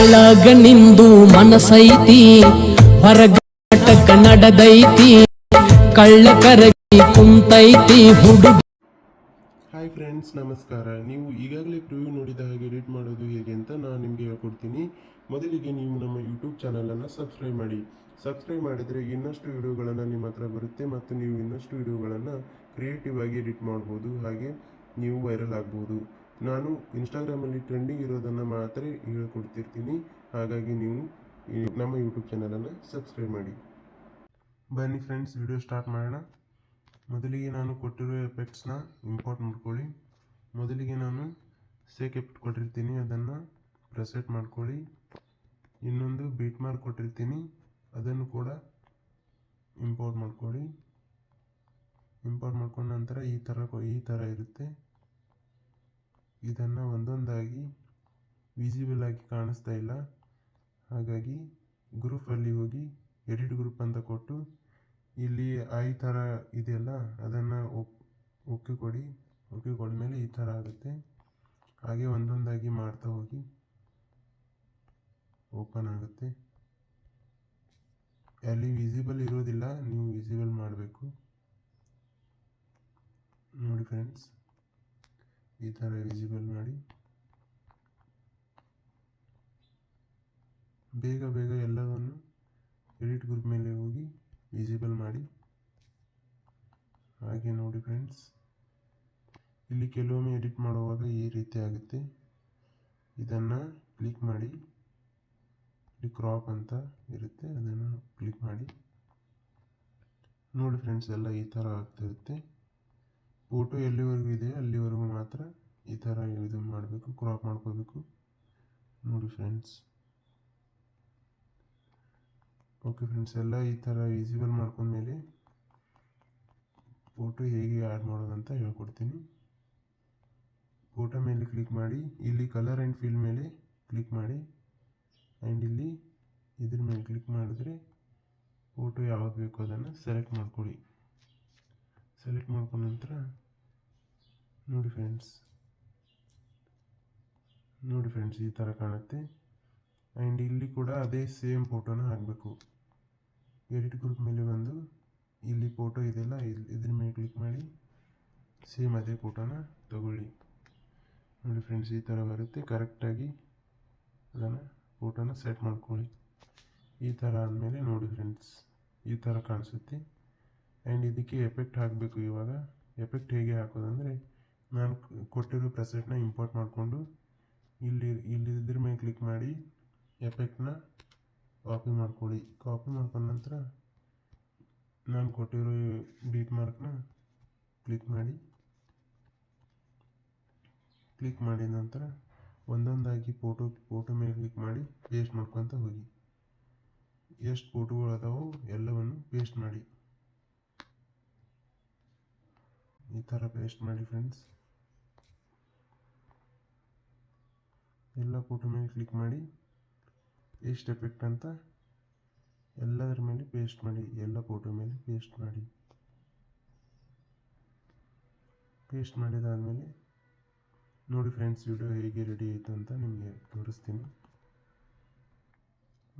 ಒಳಗ ನಿಂದು ಮನಸೈತಿ ಹೊರಗ ನಾಟಕ ನಡೆದೈತಿ ಕಳ್ಳ ಕರಗಿ ಕುಂತೈತಿ ಹುಡುಗಿ. ಹಾಯ್ ಫ್ರೆಂಡ್ಸ್, ನಮಸ್ಕಾರ. ನೀವು ಈಗಾಗಲೇ ಪ್ರಿವ್ಯೂ ನೋಡಿದ ಹಾಗೆ ಎಡಿಟ್ ಮಾಡೋದು ಹೇಗೆ ಅಂತ ನಾನು ನಿಮಗೆ ಹೇಳ್ಕೊಡ್ತೀನಿ. ಮೊದಲಿಗೆ ನೀವು ನಮ್ಮ ಯೂಟ್ಯೂಬ್ ಚಾನಲನ್ನು ಸಬ್ಸ್ಕ್ರೈಬ್ ಮಾಡಿ. ಸಬ್ಸ್ಕ್ರೈಬ್ ಮಾಡಿದರೆ ಇನ್ನಷ್ಟು ವಿಡಿಯೋಗಳನ್ನು ನಿಮ್ಮ ಹತ್ರ ಬರುತ್ತೆ ಮತ್ತು ನೀವು ಇನ್ನಷ್ಟು ವಿಡಿಯೋಗಳನ್ನು ಕ್ರಿಯೇಟಿವ್ ಆಗಿ ಎಡಿಟ್ ಮಾಡ್ಬೋದು, ಹಾಗೆ ನೀವು ವೈರಲ್ ಆಗ್ಬೋದು. ನಾನು ಇನ್ಸ್ಟಾಗ್ರಾಮಲ್ಲಿ ಟ್ರೆಂಡಿಂಗ್ ಇರೋದನ್ನು ಮಾತ್ರ ಹೇಳ್ಕೊಡ್ತಿರ್ತೀನಿ, ಹಾಗಾಗಿ ನೀವು ನಮ್ಮ ಯೂಟ್ಯೂಬ್ ಚಾನಲನ್ನು ಸಬ್ಸ್ಕ್ರೈಬ್ ಮಾಡಿ. ಬನ್ನಿ ಫ್ರೆಂಡ್ಸ್, ವಿಡಿಯೋ ಸ್ಟಾರ್ಟ್ ಮಾಡೋಣ. ಮೊದಲಿಗೆ ನಾನು ಕೊಟ್ಟಿರೋ ಎಫೆಕ್ಟ್ಸ್ನ ಇಂಪೋರ್ಟ್ ಮಾಡ್ಕೊಳ್ಳಿ. ಮೊದಲಿಗೆ ನಾನು ಸೇಕ್ ಎಫೆಕ್ಟ್ ಕೊಟ್ಟಿರ್ತೀನಿ, ಅದನ್ನು ಪ್ರೆಸೆಟ್ ಮಾಡ್ಕೊಳ್ಳಿ. ಇನ್ನೊಂದು ಬೀಟ್ ಮಾರ್ಕ್ ಕೊಟ್ಟಿರ್ತೀನಿ, ಅದನ್ನು ಕೂಡ ಇಂಪೋರ್ಟ್ ಮಾಡ್ಕೊಳ್ಳಿ. ಇಂಪೋರ್ಟ್ ಮಾಡ್ಕೊಂಡ ನಂತರ ಈ ಥರ ಇರುತ್ತೆ. ಇದನ್ನು ಒಂದೊಂದಾಗಿ ವಿಸಿಬಲ್ ಆಗಿ ಕಾಣಿಸ್ತಾ ಇಲ್ಲ, ಹಾಗಾಗಿ ಗ್ರೂಪಲ್ಲಿ ಹೋಗಿ ಎಡಿಟ್ ಗ್ರೂಪ್ ಅಂತ ಕೊಟ್ಟು ಇಲ್ಲಿ ಈ ಥರ ಇದೆಯಲ್ಲ ಅದನ್ನು ಒಕ್ಕಿ ಕೊಡಿ. ಒಕ್ಕಿ ಕೊಡ್ಮೇಲೆ ಈ ಥರ ಆಗುತ್ತೆ. ಹಾಗೆ ಒಂದೊಂದಾಗಿ ಮಾಡ್ತಾ ಹೋಗಿ ಓಪನ್ ಆಗುತ್ತೆ. ಅಲ್ಲಿ ವಿಸಿಬಲ್ ಇರೋದಿಲ್ಲ, ನೀವು ವಿಸಿಬಲ್ ಮಾಡಬೇಕು. ನೋಡಿ ಫ್ರೆಂಡ್ಸ್, ಈ ಥರ ವಿಸಿಬಲ್ ಮಾಡಿ. ಬೇಗ ಬೇಗ ಎಲ್ಲವನ್ನು ಎಡಿಟ್ ಗ್ರೂಪ್ ಮೇಲೆ ಹೋಗಿ ವಿಸಿಬಲ್ ಮಾಡಿ. ಹಾಗೆ ನೋಡಿ ಫ್ರೆಂಡ್ಸ್, ಇಲ್ಲಿ ಕೆಲವೊಮ್ಮೆ ಎಡಿಟ್ ಮಾಡುವಾಗ ಈ ರೀತಿ ಆಗುತ್ತೆ. ಇದನ್ನು ಕ್ಲಿಕ್ ಮಾಡಿ, ಇಲ್ಲಿ ಕ್ರಾಪ್ ಅಂತ ಇರುತ್ತೆ, ಅದನ್ನು ಕ್ಲಿಕ್ ಮಾಡಿ. ನೋಡಿ ಫ್ರೆಂಡ್ಸ್, ಎಲ್ಲ ಈ ಥರ ಆಗ್ತಿರುತ್ತೆ. ಫೋಟೋ ಎಲ್ಲಿವರೆಗೂ ಇದೆ ಅಲ್ಲಿವರೆಗೂ ಮಾತ್ರ ಈ ಥರ ಇದು ಮಾಡಬೇಕು, ಕ್ರಾಪ್ ಮಾಡ್ಕೋಬೇಕು. ನೋಡಿ ಫ್ರೆಂಡ್ಸ್, ಓಕೆ ಫ್ರೆಂಡ್ಸ್, ಎಲ್ಲ ಈ ಥರ ವಿಸಿಬಲ್ ಮಾಡ್ಕೊಂಡ್ಮೇಲೆ ಫೋಟೋ ಹೇಗೆ ಆ್ಯಡ್ ಮಾಡೋದಂತ ಹೇಳ್ಕೊಡ್ತೀನಿ. ಫೋಟೋ ಮೇಲೆ ಕ್ಲಿಕ್ ಮಾಡಿ, ಇಲ್ಲಿ ಕಲರ್ ಆ್ಯಂಡ್ ಫಿಲ್ ಮೇಲೆ ಕ್ಲಿಕ್ ಮಾಡಿ, ಆ್ಯಂಡ್ ಇಲ್ಲಿ ಇದ್ರ ಮೇಲೆ ಕ್ಲಿಕ್ ಮಾಡಿದ್ರೆ ಫೋಟೋ ಯಾವುದು ಬೇಕೋ ಅದನ್ನು ಸೆಲೆಕ್ಟ್ ಮಾಡ್ಕೊಳ್ಳಿ. ಸೆಲೆಕ್ಟ್ ಮಾಡ್ಕೊಂಡ ನಂತರ ನೋಡಿ ಫ್ರೆಂಡ್ಸ್, ಈ ಥರ ಕಾಣುತ್ತೆ. ಆ್ಯಂಡ್ ಇಲ್ಲಿ ಕೂಡ ಅದೇ ಸೇಮ್ ಫೋಟೋನ ಹಾಕಬೇಕು. ಎಡಿಟ್ ಗ್ರೂಪ್ ಮೇಲೆ ಬಂದು ಇಲ್ಲಿ ಫೋಟೋ ಇದೆಯಲ್ಲ, ಇದ್ರ ಮೇಲೆ ಕ್ಲಿಕ್ ಮಾಡಿ ಸೇಮ್ ಅದೇ ಫೋಟೋನ ತಗೊಳ್ಳಿ. ನೋಡಿ ಫ್ರೆಂಡ್ಸ್, ಈ ಥರ ಬರುತ್ತೆ. ಕರೆಕ್ಟಾಗಿ ಅದನ್ನು ಫೋಟೋನ ಸೆಟ್ ಮಾಡ್ಕೊಳ್ಳಿ. ಈ ಥರ ಆದಮೇಲೆ ನೋಡಿ ಫ್ರೆಂಡ್ಸ್, ಈ ಥರ ಕಾಣಿಸುತ್ತೆ. ಆ್ಯಂಡ್ ಇದಕ್ಕೆ ಎಫೆಕ್ಟ್ ಹಾಕಬೇಕು. ಇವಾಗ ಎಫೆಕ್ಟ್ ಹೇಗೆ ಹಾಕೋದಂದರೆ, ನಾನು ಕೊಟ್ಟಿರೋ ಪ್ರೆಸೆಟ್ನ ಇಂಪೋರ್ಟ್ ಮಾಡಿಕೊಂಡು ಇಲ್ಲಿ ಇದ್ರ ಮೇಲೆ ಕ್ಲಿಕ್ ಮಾಡಿ ಎಫೆಕ್ಟ್ನ ಕಾಪಿ ಮಾಡ್ಕೊಳ್ಳಿ. ಕಾಪಿ ಮಾಡ್ಕೊಂಡ ನಂತರ ನಾನು ಕೊಟ್ಟಿರೋ ಬೀಟ್ ಮಾರ್ಕ್ನ ಕ್ಲಿಕ್ ಮಾಡಿ. ಕ್ಲಿಕ್ ಮಾಡಿದ ನಂತರ ಒಂದೊಂದಾಗಿ ಫೋಟೋ ಮೇಲೆ ಕ್ಲಿಕ್ ಮಾಡಿ ಪೇಸ್ಟ್ ಮಾಡ್ಕೊತ ಹೋಗಿ. ಎಷ್ಟು ಫೋಟೋಗಳು ಅದಾವೋ ಎಲ್ಲವನ್ನು ಪೇಸ್ಟ್ ಮಾಡಿ. ಈ ಥರ ಪೇಸ್ಟ್ ಮಾಡಿ ಫ್ರೆಂಡ್ಸ್. ಎಲ್ಲ ಫೋಟೋ ಮೇಲೆ ಕ್ಲಿಕ್ ಮಾಡಿ ಪೇಸ್ಟ್ ಎಫೆಕ್ಟ್ ಅಂತ ಎಲ್ಲದರ ಮೇಲೆ ಪೇಸ್ಟ್ ಮಾಡಿ. ಎಲ್ಲ ಫೋಟೋ ಮೇಲೆ ಪೇಸ್ಟ್ ಮಾಡಿ. ಪೇಸ್ಟ್ ಮಾಡಿದಾದಮೇಲೆ ನೋಡಿ ಫ್ರೆಂಡ್ಸ್, ವಿಡಿಯೋ ಹೇಗೆ ರೆಡಿ ಆಯಿತು ಅಂತ ನಿಮಗೆ ತೋರಿಸ್ತೀನಿ.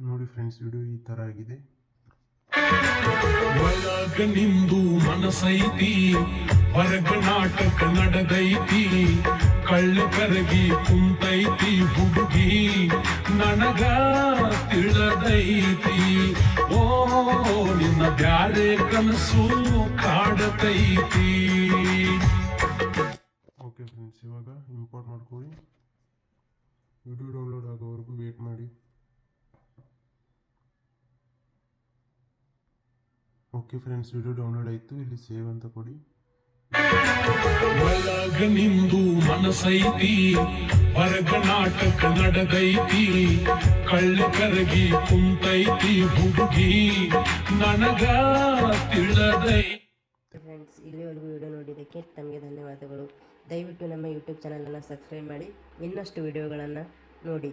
ನೋಡಿ ಫ್ರೆಂಡ್ಸ್, ವಿಡಿಯೋ ಈ ಥರ ಆಗಿದೆ. ಒಳಗ ನಿಂದು ಮನಸೈತಿ ಹೊರಗ ನಾಟಕ ನಡೆದೈತಿ ಕಳ್ಳ ಕರಗಿ ಕುಂತೈತಿ ಹುಡುಗಿ ನನಗ ತಿಳಿದೈತಿ. ಓ ನಿನ್ನ ಬ್ಯಾರೆ ಕನಸು ಕಾಡತೈತಿ. ಓಕೆ ಫ್ರೆಂಡ್ಸ್, ಇವಾಗ ಇಂಪೋರ್ಟ್ ಮಾಡ್ಕೊಳ್ಳಿ. ವಿಡಿಯೋ ಡೌನ್ಲೋಡ್ ಆಗೋವರೆಗೂ ವೇಟ್ ಮಾಡಿ. ಓಕೆ ಫ್ರೆಂಡ್ಸ್, ವಿಡಿಯೋ ಡೌನ್ಲೋಡ್ ಆಯಿತು. ಇಲ್ಲಿ ಸೇವ್ ಅಂತ ಕೊಡಿ. ಒಳಗ ನಿಂದು ಮನಸೈತಿ ಹೊರಗ ನಾಟಕ ನಡೆದೈತಿ ಕಳ್ಳ ಕರಗಿ ಕುಂತೈತಿ ಹುಡುಗಿ ನನಗ ತಿಳಿದೈತಿ. ಫ್ರೆಂಡ್ಸ್, ಇಲ್ಲಿವರೆಗೂ ವಿಡಿಯೋ ನೋಡಿದ್ದಕ್ಕೆ ತಮಗೆ ಧನ್ಯವಾದಗಳು. ದಯವಿಟ್ಟು ನಮ್ಮ ಯೂಟ್ಯೂಬ್ ಚಾನಲನ್ನು ಸಬ್ಸ್ಕ್ರೈಬ್ ಮಾಡಿ, ಇನ್ನಷ್ಟು ವಿಡಿಯೋಗಳನ್ನು ನೋಡಿ.